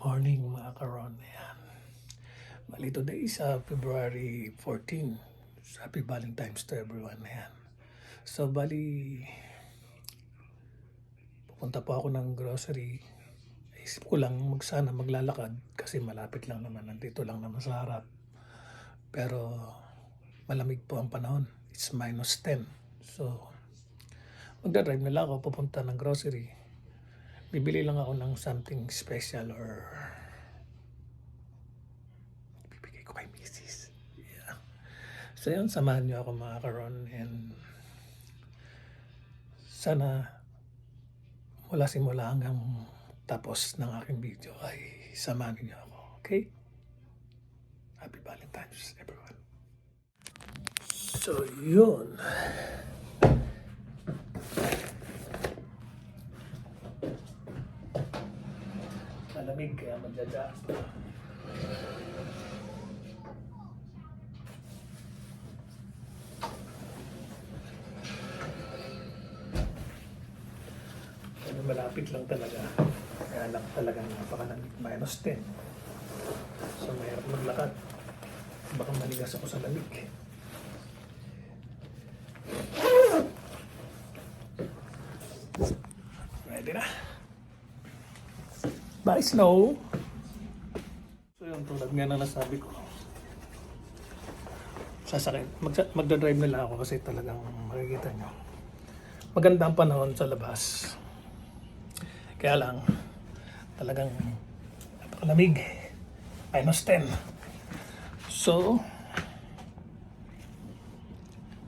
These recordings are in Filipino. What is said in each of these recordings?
Morning mga karon. Ayan. Bali today is February 14. Happy Valentine's to everyone. Ayan. So bali, pupunta po ako ng grocery. Isip ko lang sana maglalakad kasi malapit lang naman. Nandito lang naman sa harap. Pero malamig po ang panahon. It's -10. So magdadrive na lang ako pupunta ng grocery. Bibili lang ako ng something special or bibigay ko kay Mrs. Yeah. So yun, samahan niyo ako mga karon, and sana mula simula hanggang tapos ng aking video ay samahan niyo ako. Okay? Happy Valentine's everyone. So yun. Malamig kaya madada. Pero malapit lang talaga. Kaya lang talagang napakalamig. -10. So mayroon maglakad. Baka maligas ako sa lamig. Ready na? Bye, Snow! So yun, tulad nga na nasabi ko, sasakay, magdadrive na lang ako kasi talagang makikita nyo. Maganda ang panahon sa labas. Kaya lang, talagang napakalamig. -10. So,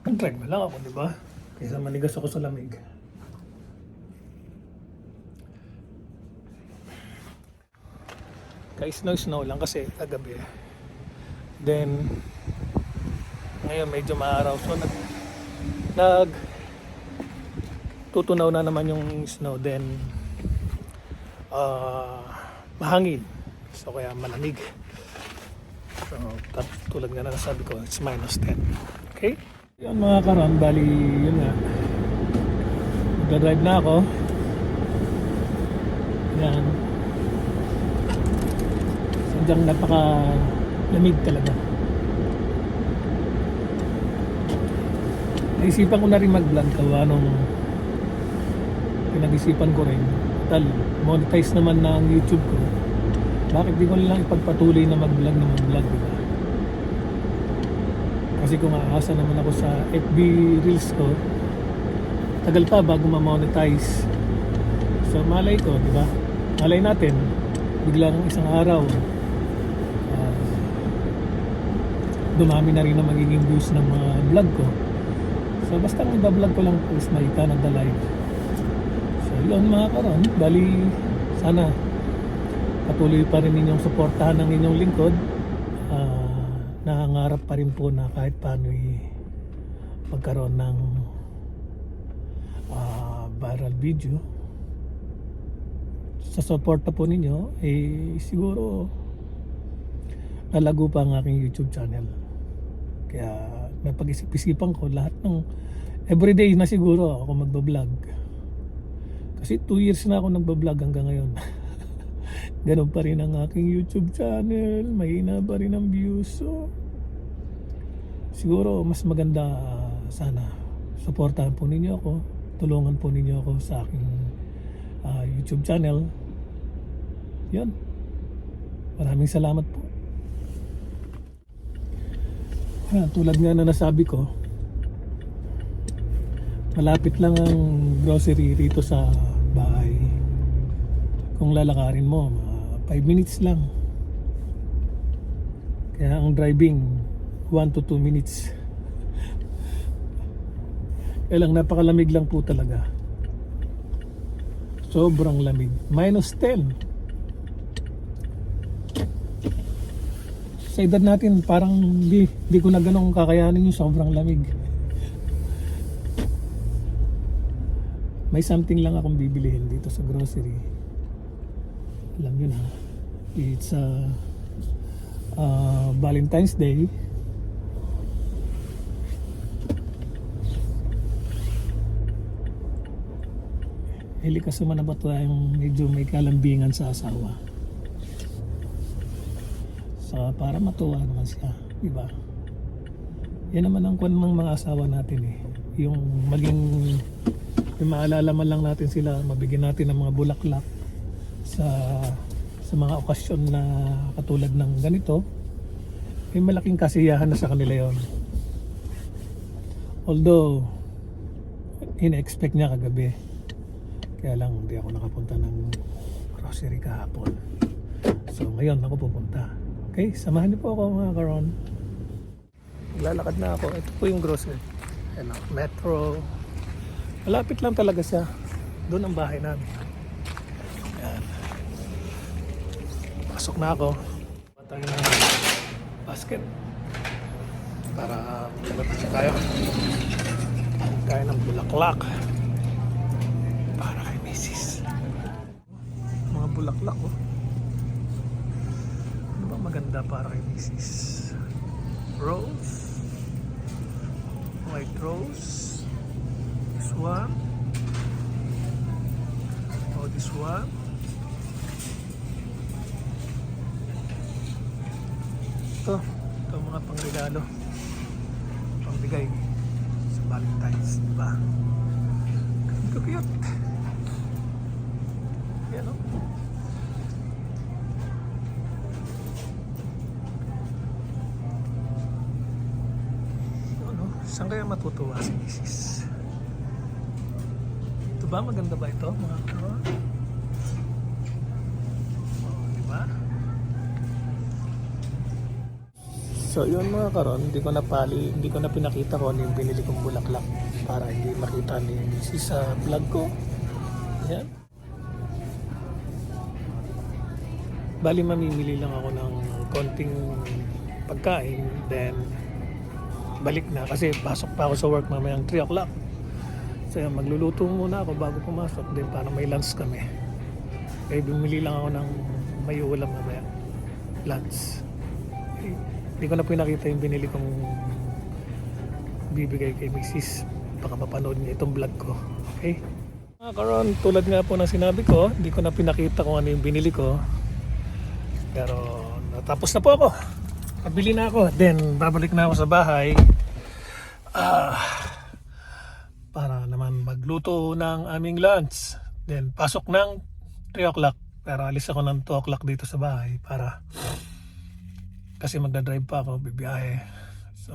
mag-drive na lang ako, di ba? Kaysa manigas ako sa lamig. Kaya snow lang kasi kagabi. Then ngayon medyo maaraw, so nag tutunaw na naman yung snow, then mahangin, so kaya malamig. So tulad nga na nasabi ko, it's -10. Okay, yun mga karon, bali yun nga, magdadrive na ako. Yan, sadyang napaka-lamig talaga. Naisipan ko na rin mag-vlog gawa nung pinag-isipan ko rin. Tal, monetize naman na ang YouTube ko. Bakit di ko lang ipagpatuloy na mag-vlog na mag-vlog, diba? Kasi kung aasa naman ako sa FB Reels ko, tagal pa bago ma-monetize. So malay ko, diba? Malay natin, biglang isang araw, dumami na rin ang magiging views ng mga vlog ko. So basta ang iba-vlog ko lang is may Canada Live. So yun mga karon, bali sana patuloy pa rin ninyong suportahan ng inyong lingkod. Nangangarap pa rin po na kahit paano magkaroon ng viral video. Sa suporta po ninyo, siguro lalago pa ang aking YouTube channel. Kaya napag-isip-isipan ko lahat ng everyday na siguro ako magbablog. Kasi 2 years na ako nagbablog hanggang ngayon. Ganun pa rin ang aking YouTube channel. Mahina pa rin ang views. So, siguro mas maganda sana suportahan po ninyo ako. Tulungan po ninyo ako sa aking YouTube channel. Yun. Maraming salamat po. Tulad nga na nasabi ko, malapit lang ang grocery rito sa bahay. Kung lalakarin mo, 5 minutes lang. Kaya ang driving 1 to 2 minutes. Kaya lang napakalamig lang po talaga. Sobrang lamig. -10. Sa edad natin, parang di ko na ganun kakayanin yung sobrang lamig. May something lang akong bibilihin dito sa grocery. Alam nyo na, it's Valentine's Day. Hili ka sumana ba tayong medyo may kalambingan sa asawa. Saka para matuwa naman siya, di ba? Yan naman ang kwan ng mga asawa natin eh. Yung maging, yung maalala man lang natin sila, mabigyan natin ng mga bulaklak sa mga okasyon na katulad ng ganito, may malaking kasiyahan na sa kanila yon. Although in-expect niya kagabi, kaya lang hindi ako nakapunta ng grocery kahapon. So ngayon ako pupunta. Okay, samahan niyo po ako mga karon. Lalakad na ako. Ito po yung grocery. Ayan, Metro. Malapit lang talaga siya. Doon ang bahay namin. Ayan. Pasok na ako. Patay na basket. Para malapit na tayo. Kaya ng bulaklak. Para kay Mrs. Mga bulaklak oh. Ano ba maganda para kay Mrs.? Rose. White rose. This one. Oh, this one. Ito mga pangregalo. Pangbigay sa Valentine's, diba? Cute. Yan o. Saan kaya matutuwa si Mrs.? Ito ba? Maganda ba ito mga karon? Oh, diba? So yun mga karon, hindi ko na pinakita ko ano yung binili kong bulaklak para hindi makita ni Mrs. sa vlog ko. Ayan. Bali mamimili lang ako ng konting pagkain, then balik na kasi pasok pa ako sa work mamayang 3 o'clock. So magluluto muna ako bago pumasok din para may lunch kami. Kaya bumili lang ako ng may ulam mamaya lunch. Hindi ko na pinakita yung binili kong bibigay kay Mrs. Baka mapanood niya itong vlog ko. Okay? Karon, tulad nga po ng sinabi ko, hindi ko na pinakita kung ano yung binili ko. Pero natapos na po ako. Pabili na ako, then babalik na ako sa bahay para naman magluto ng aming lunch. Then pasok ng 3 o'clock, pero alis ako ng 2 o'clock dito sa bahay para kasi magdadrive pa ako, bibiyahe. So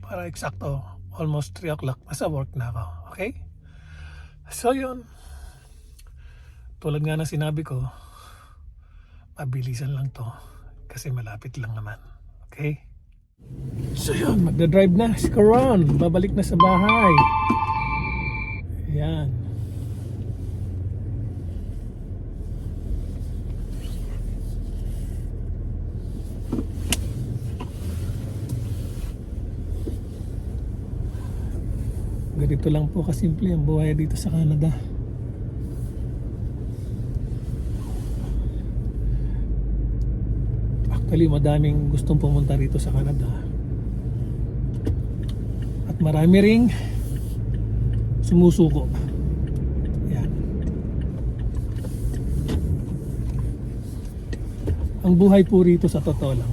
para eksakto, almost 3 o'clock, nasa work na ako. Okay? So yun, tulad nga na sinabi ko, mabilisan lang to kasi malapit lang naman. Okay? So yun, magdadrive na si Karon. Babalik na sa bahay. Ayan. Ganito lang po kasimple ang buhay dito sa Canada. Actually, madaming gustong pumunta rito sa Canada. At marami ring sumusuko. Yan. Ang buhay po rito sa totoo lang,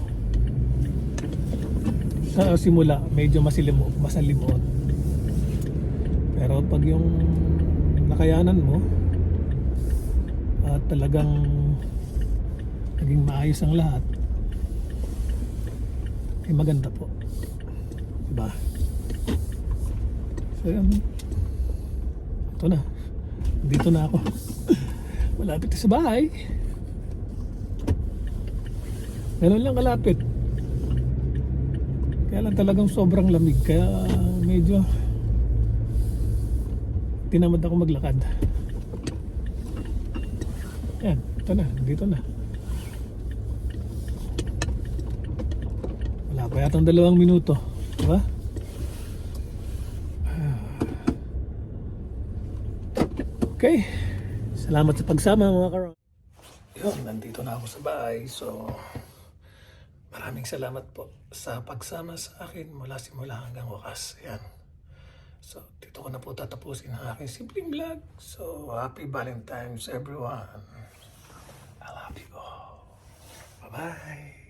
sa simula, medyo masalimuot. Pero pag yung nakayanan mo at talagang naging maayos ang lahat, ay maganda po, diba? So yun, ito na, dito na ako. Malapit sa bahay. Ganun lang kalapit. Kaya lang talagang sobrang lamig, kaya medyo tinamad ako maglakad. Yan, ito na, dito na. Wala pa yatang 2 minuto, diba? Okay, salamat sa pagsama mga karon. Yun, nandito na ako sa bahay. So maraming salamat po sa pagsama sa akin mula simula hanggang wakas. Yan. So dito ko na po tatapusin ang aking simpleng vlog. So happy Valentine's everyone. I love you all. Bye bye.